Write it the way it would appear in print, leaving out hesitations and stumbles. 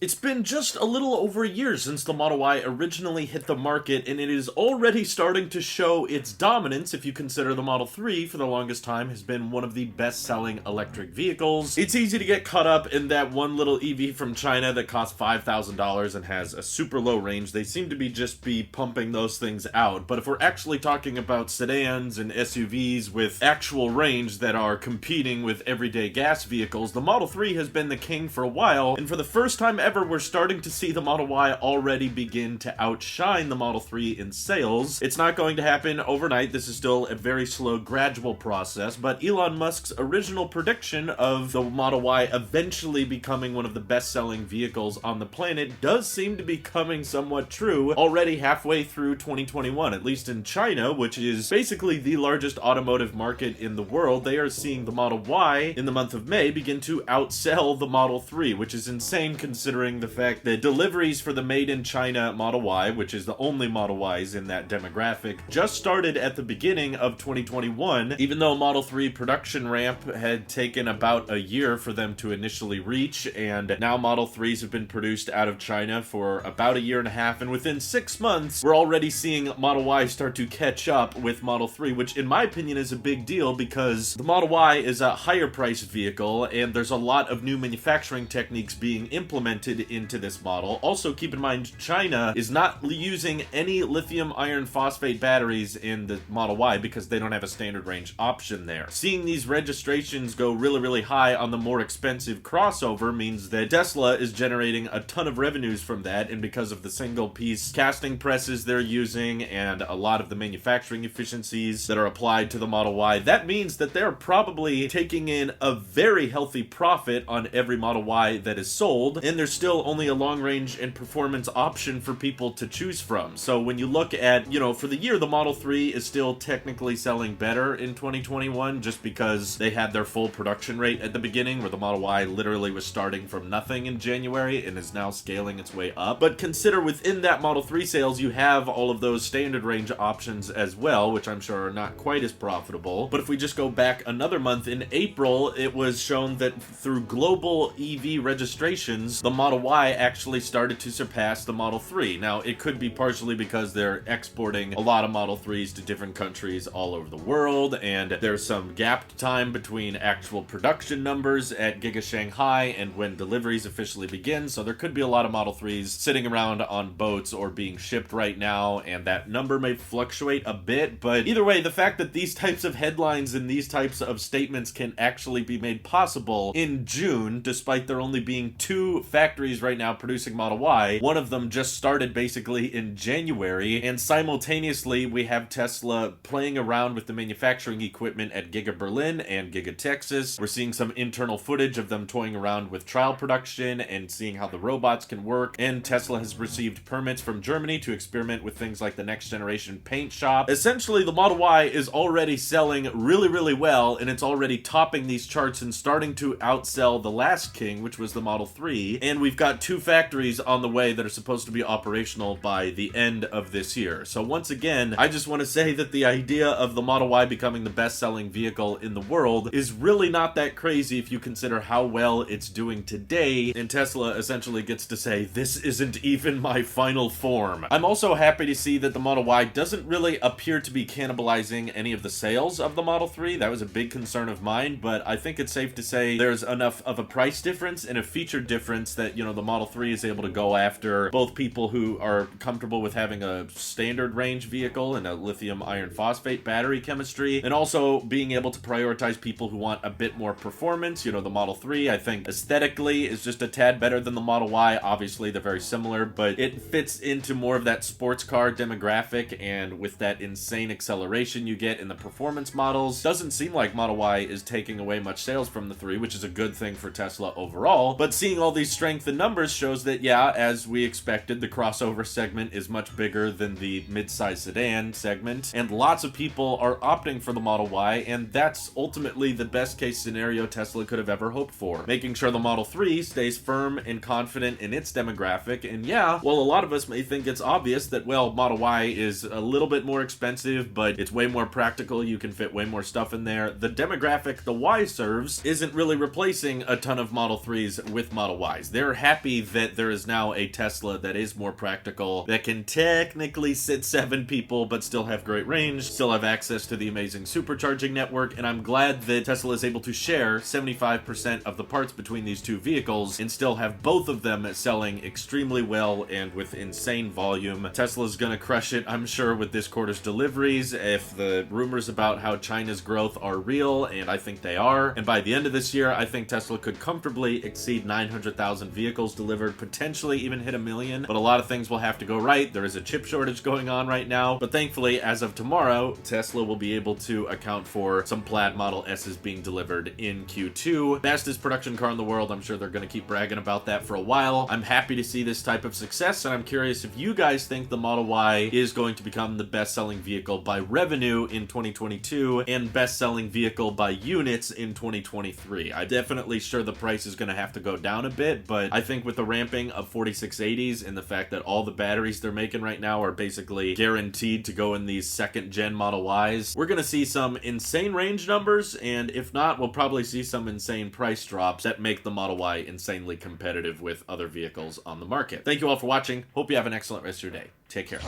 It's been just a little over a year since the Model Y originally hit the market, and it is already starting to show its dominance if you consider the Model 3 for the longest time has been one of the best-selling electric vehicles. It's easy to get caught up in that one little EV from China that costs $5,000 and has a super low range. They seem to just be pumping those things out, but if we're actually talking about sedans and SUVs with actual range that are competing with everyday gas vehicles, the Model 3 has been the king for a while, and for the first time ever, we're starting to see the Model Y already begin to outshine the Model 3 in sales. It's not going to happen overnight. This is still a very slow, gradual process, but Elon Musk's original prediction of the Model Y eventually becoming one of the best-selling vehicles on the planet does seem to be coming somewhat true already halfway through 2021, at least in China, which is basically the largest automotive market in the world. They are seeing the Model Y in the month of May begin to outsell the Model 3, which is insane considering the fact that deliveries for the made in China Model Y, which is the only Model Ys in that demographic, just started at the beginning of 2021, even though Model 3 production ramp had taken about a year for them to initially reach, and now Model 3s have been produced out of China for about a year and a half, and within 6 months, we're already seeing Model Y start to catch up with Model 3, which in my opinion is a big deal because the Model Y is a higher priced vehicle, and there's a lot of new manufacturing techniques being implemented into this model. Also, keep in mind, China is not using any lithium iron phosphate batteries in the Model Y because they don't have a standard range option there. Seeing these registrations go really high on the more expensive crossover means that Tesla is generating a ton of revenues from that, and because of the single piece casting presses they're using and a lot of the manufacturing efficiencies that are applied to the Model Y, that means that they're probably taking in a very healthy profit on every Model Y that is sold, and there's still only a long range and performance option for people to choose from. So when you look at, for the year, the Model 3 is still technically selling better in 2021 just because they had their full production rate at the beginning, where the Model Y literally was starting from nothing in January and is now scaling its way up. But consider within that Model 3 sales, you have all of those standard range options as well, which I'm sure are not quite as profitable. But if we just go back another month, in April, it was shown that through global EV registrations, the Model Y actually started to surpass the Model 3. Now, it could be partially because they're exporting a lot of Model 3s to different countries all over the world, and there's some gap time between actual production numbers at Giga Shanghai and when deliveries officially begin, so there could be a lot of Model 3s sitting around on boats or being shipped right now, and that number may fluctuate a bit, but either way, the fact that these types of headlines and these types of statements can actually be made possible in June, despite there only being 2 factories right now producing Model Y. One of them just started basically in January, and simultaneously we have Tesla playing around with the manufacturing equipment at Giga Berlin and Giga Texas. We're seeing some internal footage of them toying around with trial production and seeing how the robots can work, and Tesla has received permits from Germany to experiment with things like the next generation paint shop. Essentially, the Model Y is already selling really well, and it's already topping these charts and starting to outsell the last king, which was the Model 3, and we've got 2 factories on the way that are supposed to be operational by the end of this year. So once again, I just want to say that the idea of the Model Y becoming the best-selling vehicle in the world is really not that crazy if you consider how well it's doing today, and Tesla essentially gets to say, this isn't even my final form. I'm also happy to see that the Model Y doesn't really appear to be cannibalizing any of the sales of the Model 3. That was a big concern of mine, but I think it's safe to say there's enough of a price difference and a feature difference that, the Model 3 is able to go after both people who are comfortable with having a standard range vehicle and a lithium iron phosphate battery chemistry, and also being able to prioritize people who want a bit more performance. The Model 3, I think, aesthetically is just a tad better than the Model Y. Obviously, they're very similar, but it fits into more of that sports car demographic, and with that insane acceleration you get in the performance models, doesn't seem like Model Y is taking away much sales from the 3, which is a good thing for Tesla overall. But seeing all these strength in numbers shows that, yeah, as we expected, the crossover segment is much bigger than the mid-size sedan segment, and lots of people are opting for the Model Y, and that's ultimately the best case scenario Tesla could have ever hoped for, making sure the Model 3 stays firm and confident in its demographic. And yeah, while a lot of us may think it's obvious that, well, Model Y is a little bit more expensive, but it's way more practical, you can fit way more stuff in there, the demographic the Y serves isn't really replacing a ton of Model 3s with Model Ys. They're they're happy that there is now a Tesla that is more practical, that can technically sit 7 people but still have great range, still have access to the amazing supercharging network, and I'm glad that Tesla is able to share 75% of the parts between these two vehicles and still have both of them selling extremely well and with insane volume. Tesla's gonna crush it, I'm sure, with this quarter's deliveries if the rumors about how China's growth are real, and I think they are. And by the end of this year, I think Tesla could comfortably exceed 900,000 vehicles delivered, potentially even hit 1 million, but a lot of things will have to go right. There is a chip shortage going on right now, but thankfully, as of tomorrow, Tesla will be able to account for some Plaid Model S's being delivered in Q2. Fastest production car in the world. I'm sure they're going to keep bragging about that for a while. I'm happy to see this type of success, and I'm curious if you guys think the Model Y is going to become the best-selling vehicle by revenue in 2022 and best-selling vehicle by units in 2023. I'm definitely sure the price is going to have to go down a bit, but I think with the ramping of 4680s and the fact that all the batteries they're making right now are basically guaranteed to go in these second-gen Model Ys, we're going to see some insane range numbers, and if not, we'll probably see some insane price drops that make the Model Y insanely competitive with other vehicles on the market. Thank you all for watching. Hope you have an excellent rest of your day. Take care.